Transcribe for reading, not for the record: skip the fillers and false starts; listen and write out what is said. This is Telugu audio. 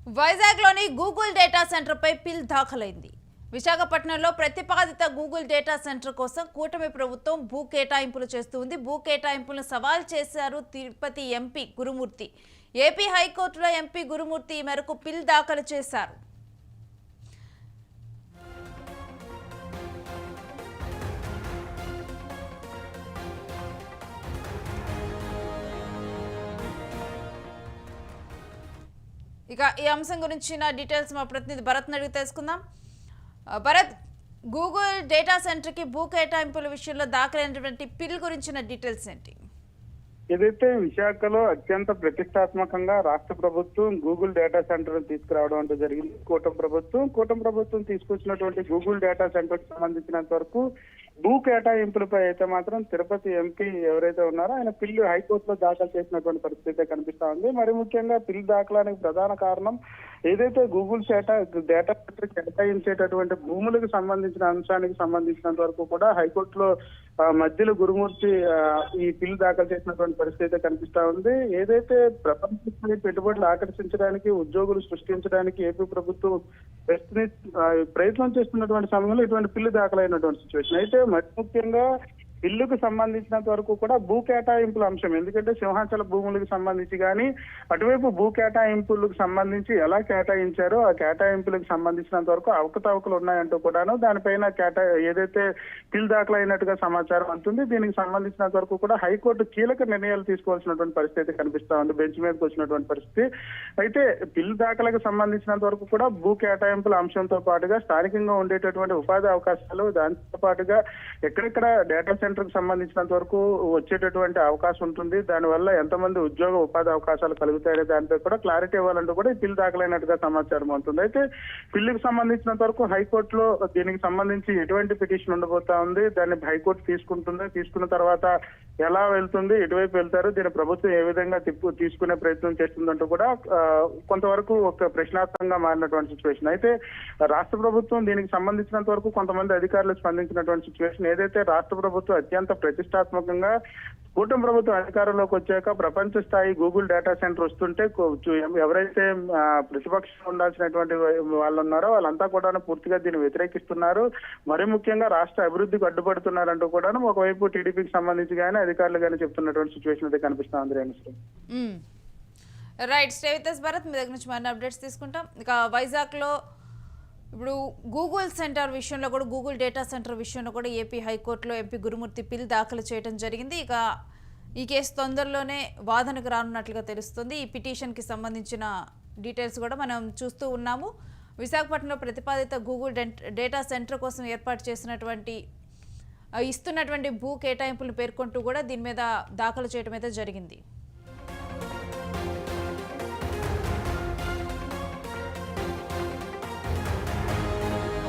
వైజాగ్లోని గూగుల్ డేటా సెంటర్పై పిల్ దాఖలైంది. విశాఖపట్నంలో ప్రతిపాదిత గూగుల్ డేటా సెంటర్ కోసం కూటమి ప్రభుత్వం భూ కేటాయింపులు చేస్తుంది. భూ కేటాయింపులను సవాల్ చేశారు తిరుపతి ఎంపీ గురుమూర్తి. ఏపీ హైకోర్టులో ఎంపీ గురుమూర్తి ఈ మేరకు పిల్ దాఖలు చేశారు. ఇక ఈ అంశం గురించిన డీటెయిల్స్ మా ప్రతినిధి భరత్ అడిగి తెలుసుకుందాం. భరత్, గూగుల్ డేటా సెంటర్ కి భూ కేటాయింపుల విషయంలో దాఖలైనటువంటి పిల్ గురించిన డీటెయిల్స్ ఏంటి? ఏదైతే విశాఖలో అత్యంత ప్రతిష్టాత్మకంగా రాష్ట్ర ప్రభుత్వం గూగుల్ డేటా సెంటర్ తీసుకురావడం అంటూ జరిగింది. కూటమి ప్రభుత్వం తీసుకొచ్చినటువంటి గూగుల్ డేటా సెంటర్ కి సంబంధించినంత వరకు భూ కేటాయింపులపై అయితే మాత్రం తిరుపతి ఎంపీ ఎవరైతే ఉన్నారో ఆయన పిల్లు హైకోర్టులో దాఖలు చేసినటువంటి పరిస్థితి కనిపిస్తా ఉంది. మరి ముఖ్యంగా పిల్లు దాఖలానికి ప్రధాన కారణం ఏదైతే గూగుల్ డేటా సెంటర్ కేటాయించేటటువంటి భూములకు సంబంధించిన అంశానికి సంబంధించినంత వరకు కూడా హైకోర్టులో మధ్యలో గురుమూర్తి ఈ పిల్లు దాఖలు చేసినటువంటి పరిస్థితి కనిపిస్తా ఉంది. ఏదైతే ప్రపంచ స్థాయి పెట్టుబడులు ఆకర్షించడానికి, ఉద్యోగులు సృష్టించడానికి ఏపీ ప్రభుత్వం ప్రయత్నం చేస్తున్నటువంటి సమయంలో ఇటువంటి పిల్లు దాఖలైనటువంటి సిచ్యువేషన్. అయితే మరి ముఖ్యంగా బిల్లుకు సంబంధించినంత వరకు కూడా భూ కేటాయింపుల అంశం, ఎందుకంటే సింహాచల భూములకు సంబంధించి కానీ అటువైపు భూ కేటాయింపులకు సంబంధించి ఎలా కేటాయించారో ఆ కేటాయింపులకు సంబంధించినంత వరకు అవకతవకలు ఉన్నాయంటూ కూడాను దానిపైన ఏదైతే బిల్ దాఖలైనట్టుగా సమాచారం ఉంటుంది. దీనికి సంబంధించినంత వరకు కూడా హైకోర్టు కీలక నిర్ణయాలు తీసుకోవాల్సినటువంటి పరిస్థితి కనిపిస్తా ఉంది, బెంచ్ మీదకి వచ్చినటువంటి పరిస్థితి. అయితే బిల్ దాఖలకు సంబంధించినంత వరకు కూడా భూ కేటాయింపుల అంశంతో పాటుగా స్థానికంగా ఉండేటటువంటి ఉపాధి అవకాశాలు, దాంతో పాటుగా ఎక్కడెక్కడ డేటా సెంటర్ కు సంబంధించినంత వరకు వచ్చేటటువంటి అవకాశం ఉంటుంది, దానివల్ల ఎంతమంది ఉద్యోగ ఉపాధి అవకాశాలు కలుగుతాయనే దానిపై కూడా క్లారిటీ ఇవ్వాలంటూ కూడా ఈ బిల్ దాఖలైనట్టుగా సమాచారం ఉంటుంది. అయితే బిల్లుకు సంబంధించినంత వరకు హైకోర్టులో దీనికి సంబంధించి ఎటువంటి పిటిషన్ ఉండబోతా ఉంది, దాన్ని హైకోర్టు తీసుకుంటుంది, తీసుకున్న తర్వాత ఎలా వెళ్తుంది, ఎటువైపు వెళ్తారు, దీని ప్రభుత్వం ఏ విధంగా తీసుకునే ప్రయత్నం చేస్తుందంటూ కూడా కొంతవరకు ఒక ప్రశ్నార్థంగా మారినటువంటి సిచ్యువేషన్. అయితే రాష్ట్ర ప్రభుత్వం దీనికి సంబంధించినంత వరకు కొంతమంది అధికారులు స్పందించినటువంటి సిచ్యువేషన్. ఏదైతే రాష్ట్ర ప్రభుత్వం అత్యంత ప్రతిష్టాత్మకంగా కూటమి ప్రభుత్వం అధికారంలోకి వచ్చాక ప్రపంచ స్థాయి గూగుల్ డేటా సెంటర్ వస్తుంటే ఎవరైతే ప్రతిపక్షంగా ఉండాల్సినటువంటి వాళ్ళు ఉన్నారో వాళ్ళంతా కూడా పూర్తిగా దీన్ని వ్యతిరేకిస్తున్నారు, మరి ముఖ్యంగా రాష్ట్ర అభివృద్ధికి అడ్డుపడుతున్నారంటూ కూడా ఒకవైపు టీడీపీకి సంబంధించి కానీ అధికారులు కానీ చెప్తున్నటువంటి సిచ్యువేషన్ అయితే కనిపిస్తా ఉంది. Right, stay with us Bharat, మీ దగ్గర నుంచి మరిన్ని అప్డేట్స్ తీసుకుంటాం. ఇక వైజాగ్లో ఇప్పుడు గూగుల్ సెంటర్ విషయంలో కూడా, గూగుల్ డేటా సెంటర్ విషయంలో కూడా ఏపీ హైకోర్టులో ఎంపీ గురుమూర్తి పిల్ దాఖలు చేయడం జరిగింది. ఇక ఈ కేసు తొందరలోనే వాదనకు రానున్నట్లుగా తెలుస్తుంది. ఈ పిటిషన్కి సంబంధించిన డీటెయిల్స్ కూడా మనం చూస్తూ ఉన్నాము. విశాఖపట్నంలో ప్రతిపాదిత గూగుల్ డేటా సెంటర్ కోసం ఏర్పాటు చేసినటువంటి ఇస్తున్నటువంటి భూ కేటాయింపులను పేర్కొంటూ కూడా దీని మీద దాఖలు చేయడం అయితే జరిగింది.